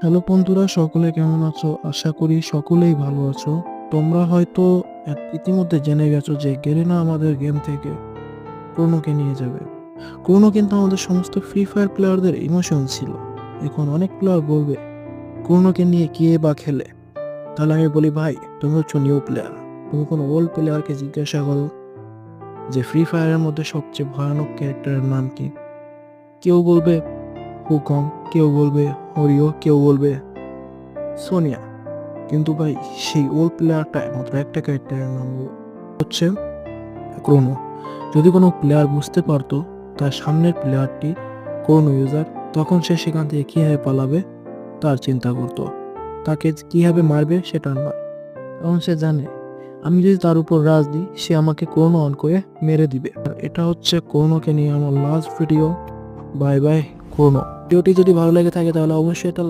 Hello বন্ধুরা, সকলে কেমন আছো? আশা করি সকলেই ভালো আছো। তোমরা হয়তো ইতিমধ্যে জেনে গেছো যে গেরিনা আমাদের গেম থেকে ক্রোনোকে নিয়ে যাবে। ক্রোনো কিন্তু আমাদের সমস্ত ফ্রি ফায়ার প্লেয়ারদের ইমোশন ছিল। এখন অনেক প্লেয়ার বলবে ক্রোনোকে নিয়ে কে বা খেলে। তাহলে আমি বলি, ভাই তুমি হচ্ছে নিউ প্লেয়ার, তুমি কোনো ওল্ড প্লেয়ারকে জিজ্ঞাসা করো যে ফ্রি ফায়ারের মধ্যে সবচেয়ে ভয়ানক ক্যারেক্টারের নাম কি। কেউ বলবে হুকং, কেউ বলবে হরিও, কেউ বলবে সোনিয়া। কিন্তু ভাই সেই ওল্ড প্লেয়ারটা মাত্র একটা ক্যারেক্টারের নাম হচ্ছে ক্রোনো। যদি কোনো প্লেয়ার বুঝতে পারতো তার সামনের প্লেয়ারটি ক্রোনো ইউজার, তখন সে সেখান থেকে কীভাবে পালাবে তার চিন্তা করতো, তাকে কীভাবে মারবে সেটা নয়। কারণ সে জানে আমি যদি তার উপর রাজ দিই সে আমাকে ক্রোনো অন করে মেরে দিবে। আর এটা হচ্ছে ক্রোনোকে নিয়ে আমার লাস্ট ভিডিও। Bye bye ক্রোনো। ভিডিওটি যদি ভালো লেগে থাকে তাহলে অবশ্যই এটা